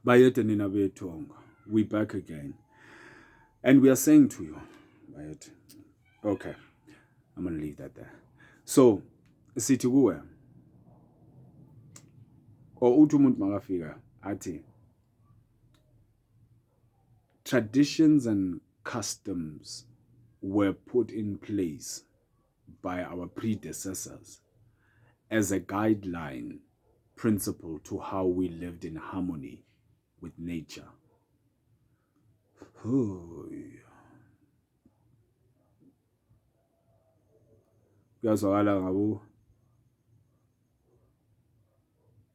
Bayete nina betonga. We back again. And we are saying to you, Bayete. Okay, I'm gonna leave that there. So, sithi kuwe or uthi umuntu makafika athi traditions and customs were put in place by our predecessors as a guideline principle to how we lived in harmony with nature.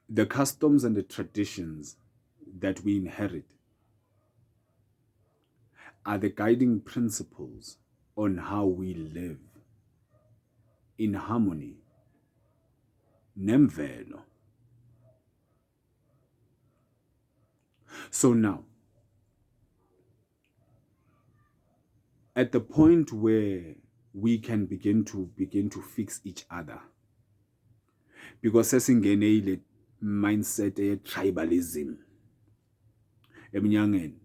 The customs and the traditions that we inherit are the guiding principles on how we live in harmony nemvelo. So now, at the point where we can begin to fix each other, because sesingenile mindset ye tribalism eminyangeni,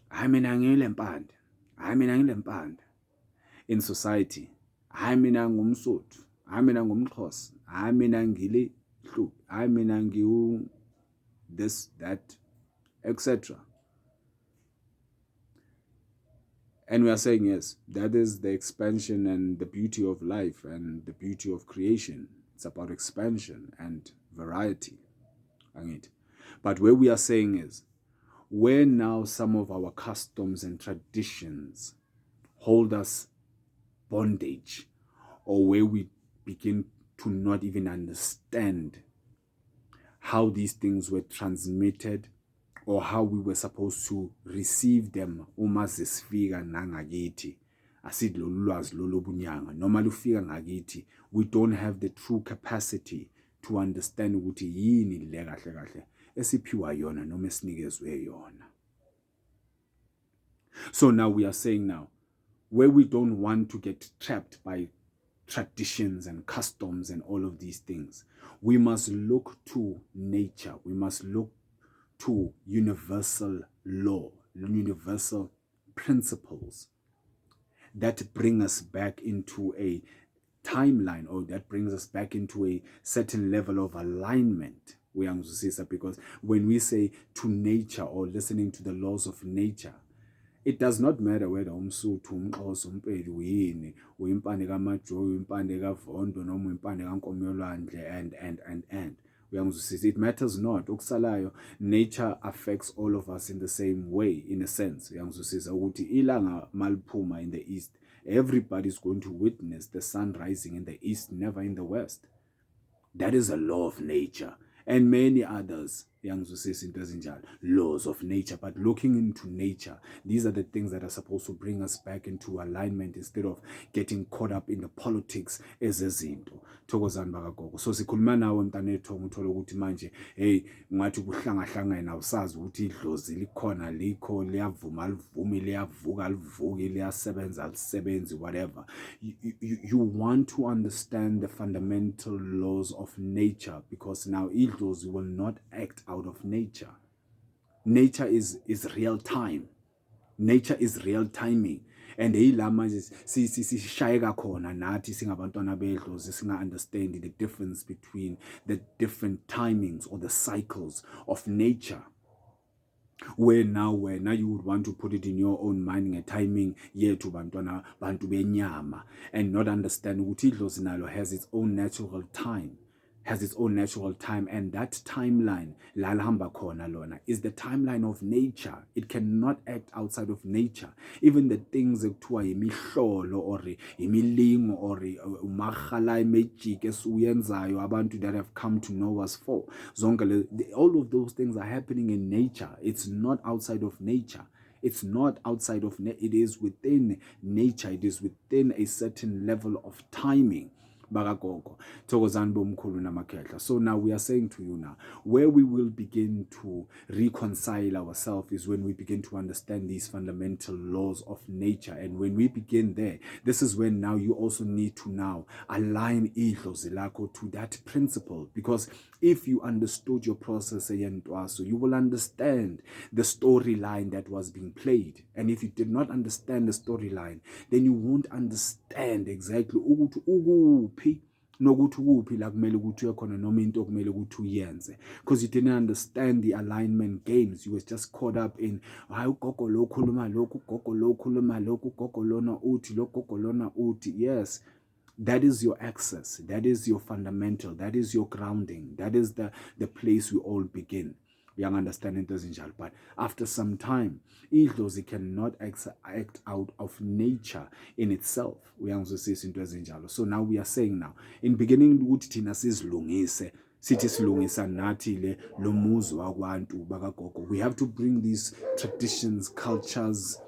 hayi mina ngile mpande, hayi mina ngile mpande. In society, hayi mina ngumSotho, hayi mina ngumXhosa, hayi mina ngile Hlubi, hayi mina ngiu this that, etc. And we are saying, yes, that is the expansion and the beauty of life and the beauty of creation. It's about expansion and variety. But where we are saying is, where now some of our customs and traditions hold us bondage, or where we begin to not even understand how these things were transmitted or how we were supposed to receive them uma zisifika nangakithi, asithi lolu lwazi lolobunyanga noma lufika ngakithi, we don't have the true capacity to understand ukuthi yini le kahle kahle esiphiwa yona noma esinikezwe yona. So now we are saying now, where we don't want to get trapped by traditions and customs and all of these things, we must look to nature. We must look to universal law, universal principles that bring us back into a timeline, or that brings us back into a certain level of alignment. Because when we say to nature or listening to the laws of nature, it does not matter whether umSuthu, umXhosa, uMpedi, uyini, uyimpande kaMajoyi, uyimpande kaVondo, noma uyimpande kaNkomyolwandle and. It matters not. Okusalayo, nature affects all of us in the same way, in a sense. Ukuthi ilanga maliphuma in the east, everybody is going to witness the sun rising in the east, never in the west. That is a law of nature. And many others, laws of nature. But looking into nature, these are the things that are supposed to bring us back into alignment instead of getting caught up in the politics ezezinto. Thokozani bakagogo. So sikhuluma nawe mntanethu ngithola ukuthi manje hey ngathi kuhlangahlangana awusazi ukuthi idlozi likhona likho liyavuma alivumi liyavuka alivuki liyasebenza alisebenzi whatever. You want to understand the fundamental laws of nature, because now idlozi will not act out of nature. Nature is real time. Nature is real timing. And yila manje sishayeka khona nathi singabantwana bedlozi singa-understand the difference between the different timings or the cycles of nature. Where now you would want to put it in your own mind a timing yethu bantwana bantu benyama, and not understand ukuthi idlozi nalo has its own natural time. And that timeline la lihamba khona lona is the timeline of nature. It cannot act outside of nature. Even the things ekuthiwa yimihlolo or imilingo or umarhala magic esiyenzayo abantu that have come to know us for zonke all of those things are happening in nature. It's not outside of nature. It's not outside of it is within nature. It is within a certain level of timing bakagogo thokozani bomkhulu namakhehla. So now we are saying to you now, where we will begin to reconcile ourselves is when we begin to understand these fundamental laws of nature. And when we begin there, this is when now you also need to now align idlozi lakho to that principle, because if you understood your process, you will understand the storyline that was being played. And if you did not understand the storyline, then you won't understand exactly ukuthi ukuphi nokuthi ukuphi la kumele ukuthi uye khona noma into okumele ukuthi uyenze, because you didn't understand the alignment games. You was just caught up in hayi ugogo lo khuluma lokhu, ugogo lo khuluma lokhu, ugogo lona uthi lo, ugogo lona uthi. Yes, that is your access, that is your fundamental, that is your grounding, that is the place we all begin. Young understanding doesn't help, but after some time, idlozi cannot act out of nature in itself. We also see into ezinjalo. So now we are saying now, in beginning ukuthi thina sizilungise, sithi silungisa nathi le lo muzi wakwantu bakagogo. We have to bring these traditions, cultures,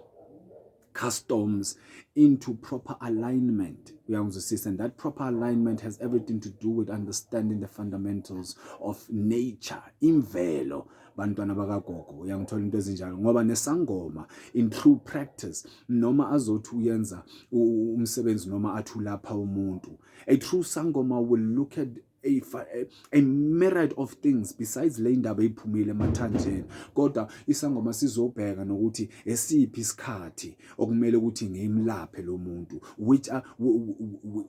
customs into proper alignment. And that proper alignment has everything to do with understanding the fundamentals of nature, imvelo. Bantwana bakagogo uyangithola into ezinjalo ngoba nesangoma in true practice noma azothi uyenza umsebenzi noma athi ulapha umuntu, a true sangoma will look at a myriad of things besides le ndaba ephumile emathanjeni, kodwa isangoma sizobheka nokuthi esiphi isikhathi okumele ukuthi ngimlaphe lo muntu,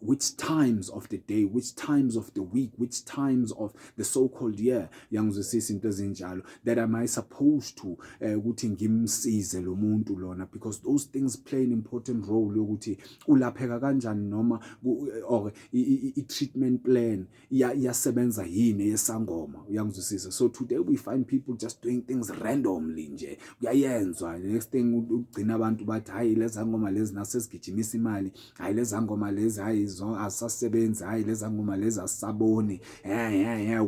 which times of the day, which times of the week, which times of the so-called year, yangizwisisa into ezinjalo, that am I supposed to ukuthi ngimsize lo muntu lona, because those things play an important role yokuthi ulapheka kanjani noma or i-treatment plan yasebenza yini yesangoma, uyangizwisisa. So today we find people just doing things randomly nje, uyayenzwa next thing ugcina abantu bathi hayi lezangoma lezi nasesigijimisa imali, hayi lezangoma lezi hayi asasebenza, hayi lezangoma lezi asaboni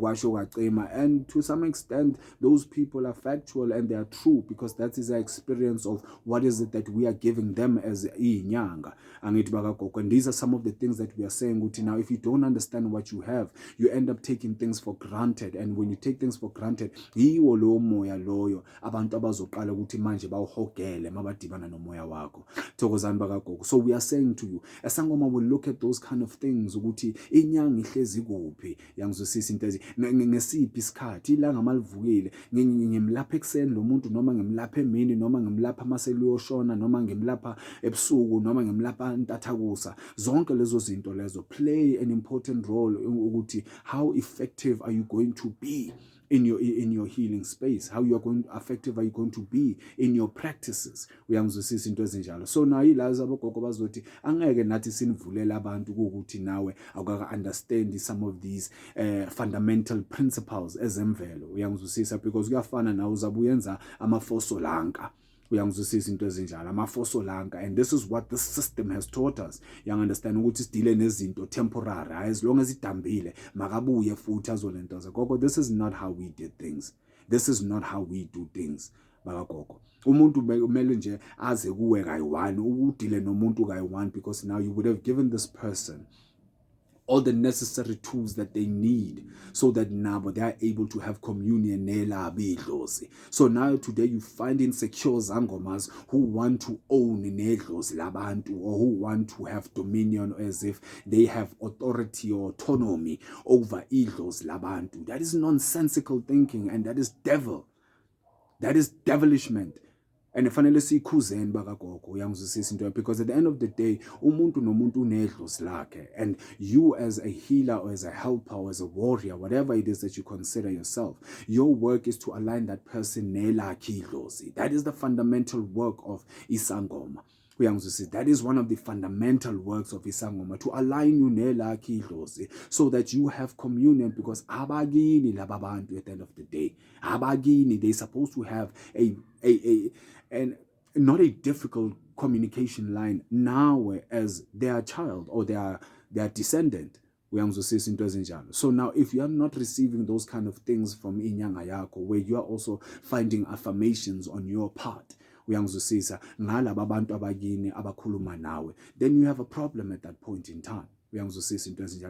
kwasho kwacema. And to some extent those people are factual and they are true, because that is our experience of what is it that we are giving them as inyanga, angithi bakagogo. And these are some of the things that we are saying ukuthi now if you don't understand what you have, you end up taking things for granted. And when you take things for granted, yiwo lo moya loyo abantu abazoqala ukuthi manje bawuhogele mabadibana nomoya wakho. Thokozani bakagogo. So we are saying to you, esangoma will look at those kind of things ukuthi inyanga ihlezi kuphi, yangizwisisa into ezi ngesiphi isikhathi ilanga malivukile ngimlapha ekseni lo muntu, noma ngimlapha emini, noma ngimlapha maseluyoshona, noma ngimlapha ebusuku, noma ngimlapha ntathakusa. Zonke lezo zinto lezo play an important role ukuthi how effective are you going to be in your healing space, how you are going effective are you going to be in your practices, uyangizwisisa into ezinjalo. So now ilazi abogogo bazothi angeke nathi sinivulela abantu ukuthi nawe awukaka understand some of these fundamental principles ezemvelo, uyangizwisisa, because kuyafana nawe uzabuyenza amafosolanka, uyangizwisisa into ezinjalo, amafosolanka. And this is what the system has taught us. You understand ukuthi sidile nezinto temporary, as long as idambile makabuye futhi azolentoza. Gogo, this is not how we did things. This is not how we do things. Bakagogo, umuntu kumele nje aze kuwe kayi-1, udile nomuntu kayi-1, because now you would have given this person all the necessary tools that they need so that now they are able to have communion. So now today you find insecure zangomas who want to own nedlozi labantu, or who want to have dominion as if they have authority or autonomy over idlozi labantu. That is nonsensical thinking, and that is devil. That is devilishment. And fanele sikhuzeni bakagogo, uyangizwisisa into, because at the end of the day umuntu nomuntu unedlozi lakhe, and you as a healer or as a helper or as a warrior, whatever it is that you consider yourself, your work is to align that person nelakhe idlozi. That is the fundamental work of isangoma. That is one of the fundamental works of isangoma, to align you nelakhe idlozi so that you have communion, because abagini lababantu at the end of the day, abagini, they're supposed to have and not a difficult communication line now as their child or their descendant. So now if you are not receiving those kind of things from inyanga yakho, where you are also finding affirmations on your part, then you have a problem at that point in time.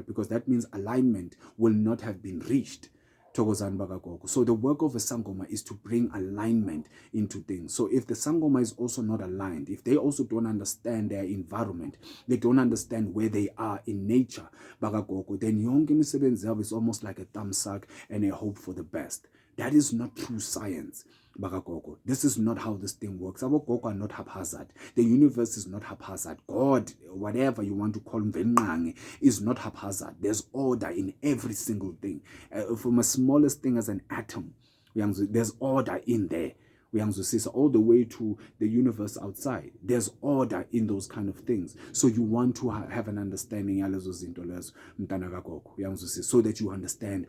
because that means alignment will not have been reached. So the work of a Sangoma is to bring alignment into things. So if the Sangoma is also not aligned, if they also don't understand their environment, they don't understand where they are in nature, then yonke imisebenzi yabo is almost like a thumbsuck and a hope for the best. That is not true science. This is not how this thing works. Our Gogo are not haphazard. The universe is not haphazard. God, whatever you want to call him, is not haphazard. There's order in every single thing. From the smallest thing as an atom, there's order in there. All the way to the universe outside. There's order in those kind of things. So you want to have an understanding so that you understand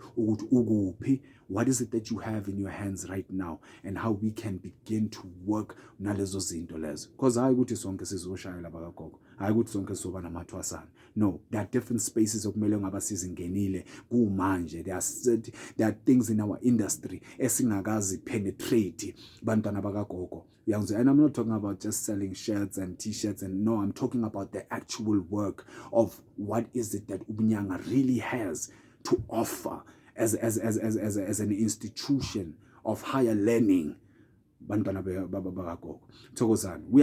what is it that you have in your hands right now and how we can begin to work nalezo zinto lezo. Because I would sonke sizoshayela bakagogo. I would sonke soba namathwasana. No, there are different spaces of kumele ngaba sizingenile kumanje. There are things in our industry esingakazi penetrate bantwana bakagogo. And I'm not talking about just selling shirts and t-shirts, and no, I'm talking about the actual work of what is it that Ubunyanga really has to offer as an institution of higher learning. We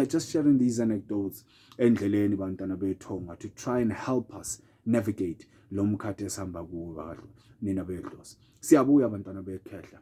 are just sharing these anecdotes to try and help us navigate lo mkhathi esihamba kuwo. Nina bedlozi siyabuya bantwana bekhehla.